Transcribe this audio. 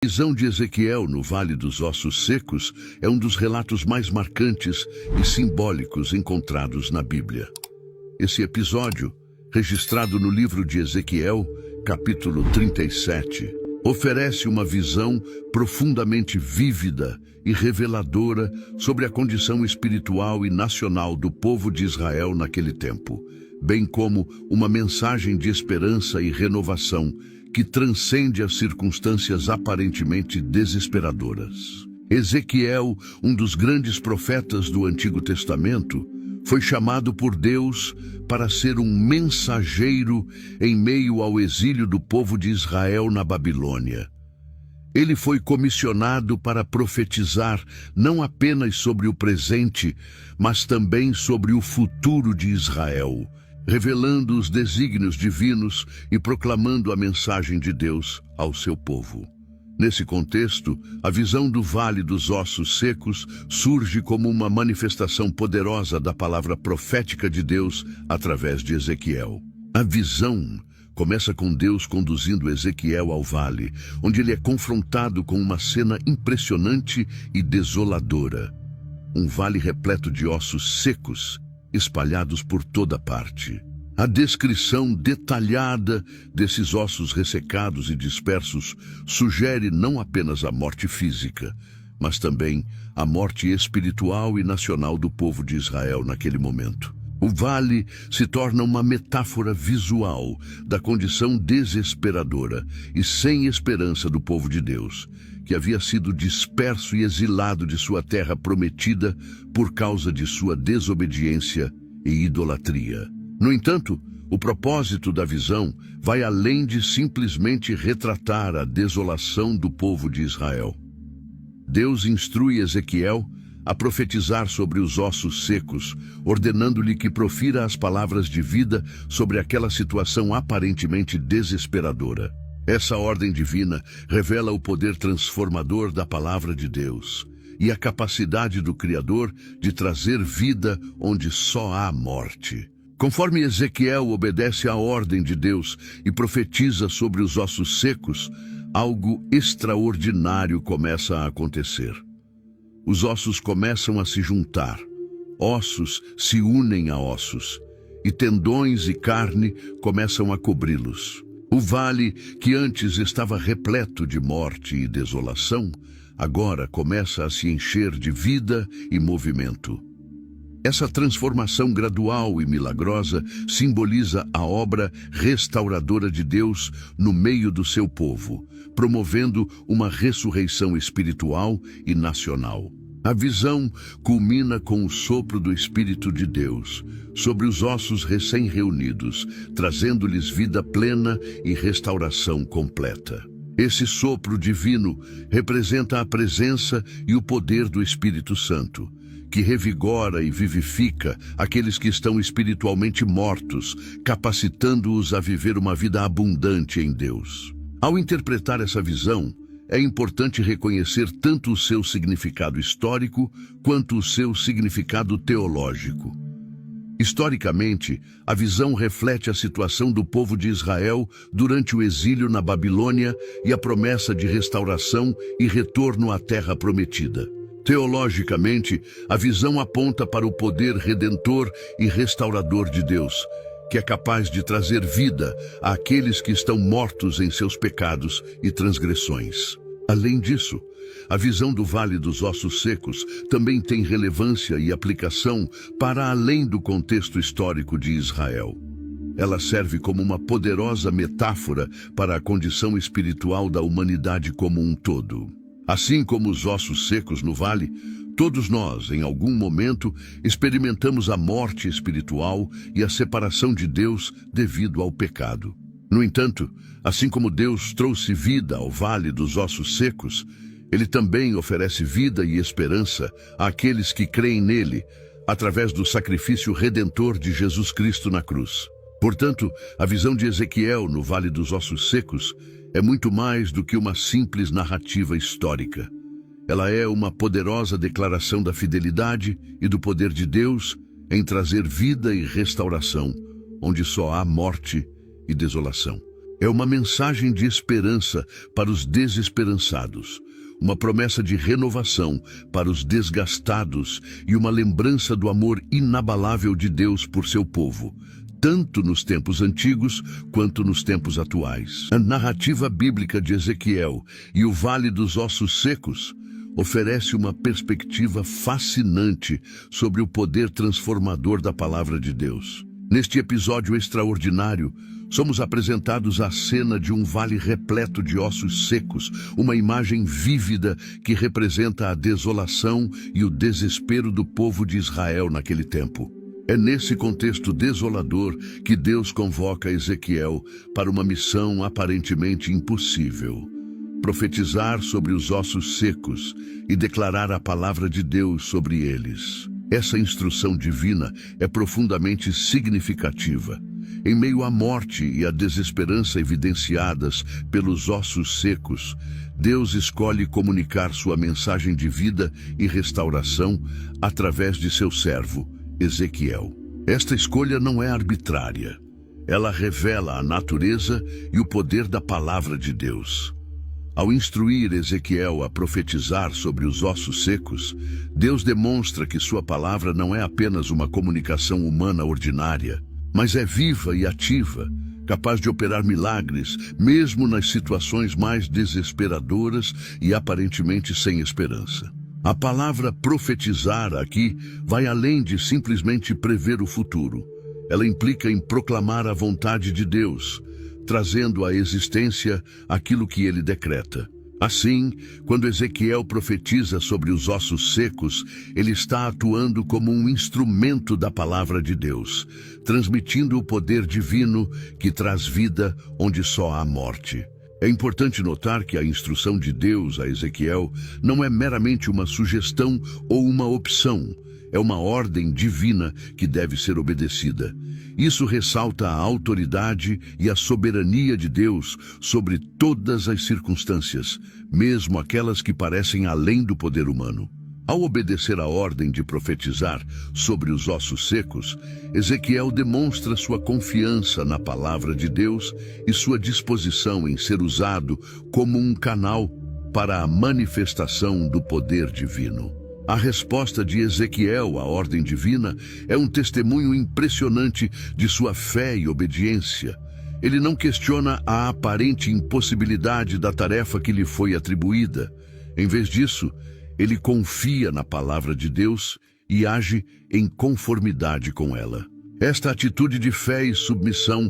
A visão de Ezequiel no Vale dos Ossos Secos é um dos relatos mais marcantes e simbólicos encontrados na Bíblia. Esse episódio, registrado no livro de Ezequiel, capítulo 37, oferece uma visão profundamente vívida e reveladora sobre a condição espiritual e nacional do povo de Israel naquele tempo, bem como uma mensagem de esperança e renovação que transcende as circunstâncias aparentemente desesperadoras. Ezequiel, um dos grandes profetas do Antigo Testamento, foi chamado por Deus para ser um mensageiro em meio ao exílio do povo de Israel na Babilônia. Ele foi comissionado para profetizar não apenas sobre o presente, mas também sobre o futuro de Israel, revelando os desígnios divinos e proclamando a mensagem de Deus ao seu povo. Nesse contexto, a visão do Vale dos Ossos Secos surge como uma manifestação poderosa da palavra profética de Deus através de Ezequiel. A visão começa com Deus conduzindo Ezequiel ao vale, onde ele é confrontado com uma cena impressionante e desoladora. Um vale repleto de ossos secos, espalhados por toda parte. A descrição detalhada desses ossos ressecados e dispersos sugere não apenas a morte física, mas também a morte espiritual e nacional do povo de Israel naquele momento. O vale se torna uma metáfora visual da condição desesperadora e sem esperança do povo de Deus, que havia sido disperso e exilado de sua terra prometida por causa de sua desobediência e idolatria. No entanto, o propósito da visão vai além de simplesmente retratar a desolação do povo de Israel. Deus instrui Ezequiel a profetizar sobre os ossos secos, ordenando-lhe que profira as palavras de vida sobre aquela situação aparentemente desesperadora. Essa ordem divina revela o poder transformador da palavra de Deus e a capacidade do Criador de trazer vida onde só há morte. Conforme Ezequiel obedece à ordem de Deus e profetiza sobre os ossos secos, algo extraordinário começa a acontecer. Os ossos começam a se juntar, ossos se unem a ossos, e tendões e carne começam a cobri-los. O vale, que antes estava repleto de morte e desolação, agora começa a se encher de vida e movimento. Essa transformação gradual e milagrosa simboliza a obra restauradora de Deus no meio do seu povo, promovendo uma ressurreição espiritual e nacional. A visão culmina com o sopro do Espírito de Deus sobre os ossos recém-reunidos, trazendo-lhes vida plena e restauração completa. Esse sopro divino representa a presença e o poder do Espírito Santo, que revigora e vivifica aqueles que estão espiritualmente mortos, capacitando-os a viver uma vida abundante em Deus. Ao interpretar essa visão, é importante reconhecer tanto o seu significado histórico quanto o seu significado teológico. Historicamente, a visão reflete a situação do povo de Israel durante o exílio na Babilônia e a promessa de restauração e retorno à terra prometida. Teologicamente, a visão aponta para o poder redentor e restaurador de Deus, que é capaz de trazer vida àqueles que estão mortos em seus pecados e transgressões. Além disso, a visão do Vale dos Ossos Secos também tem relevância e aplicação para além do contexto histórico de Israel. Ela serve como uma poderosa metáfora para a condição espiritual da humanidade como um todo. Assim como os ossos secos no vale, todos nós, em algum momento, experimentamos a morte espiritual e a separação de Deus devido ao pecado. No entanto, assim como Deus trouxe vida ao Vale dos Ossos Secos, Ele também oferece vida e esperança àqueles que creem nele, através do sacrifício redentor de Jesus Cristo na cruz. Portanto, a visão de Ezequiel no Vale dos Ossos Secos é muito mais do que uma simples narrativa histórica. Ela é uma poderosa declaração da fidelidade e do poder de Deus em trazer vida e restauração, onde só há morte e desolação. É uma mensagem de esperança para os desesperançados, uma promessa de renovação para os desgastados e uma lembrança do amor inabalável de Deus por seu povo, tanto nos tempos antigos quanto nos tempos atuais. A narrativa bíblica de Ezequiel e o Vale dos Ossos Secos oferece uma perspectiva fascinante sobre o poder transformador da palavra de Deus. Neste episódio extraordinário, somos apresentados à cena de um vale repleto de ossos secos, uma imagem vívida que representa a desolação e o desespero do povo de Israel naquele tempo. É nesse contexto desolador que Deus convoca Ezequiel para uma missão aparentemente impossível: profetizar sobre os ossos secos e declarar a palavra de Deus sobre eles. Essa instrução divina é profundamente significativa. Em meio à morte e à desesperança evidenciadas pelos ossos secos, Deus escolhe comunicar sua mensagem de vida e restauração através de seu servo, Ezequiel. Esta escolha não é arbitrária. Ela revela a natureza e o poder da palavra de Deus. Ao instruir Ezequiel a profetizar sobre os ossos secos, Deus demonstra que sua palavra não é apenas uma comunicação humana ordinária, mas é viva e ativa, capaz de operar milagres, mesmo nas situações mais desesperadoras e aparentemente sem esperança. A palavra profetizar aqui vai além de simplesmente prever o futuro. Ela implica em proclamar a vontade de Deus, trazendo à existência aquilo que ele decreta. Assim, quando Ezequiel profetiza sobre os ossos secos, ele está atuando como um instrumento da palavra de Deus, transmitindo o poder divino que traz vida onde só há morte. É importante notar que a instrução de Deus a Ezequiel não é meramente uma sugestão ou uma opção. É uma ordem divina que deve ser obedecida. Isso ressalta a autoridade e a soberania de Deus sobre todas as circunstâncias, mesmo aquelas que parecem além do poder humano. Ao obedecer a ordem de profetizar sobre os ossos secos, Ezequiel demonstra sua confiança na palavra de Deus e sua disposição em ser usado como um canal para a manifestação do poder divino. A resposta de Ezequiel à ordem divina é um testemunho impressionante de sua fé e obediência. Ele não questiona a aparente impossibilidade da tarefa que lhe foi atribuída. Em vez disso, ele confia na palavra de Deus e age em conformidade com ela. Esta atitude de fé e submissão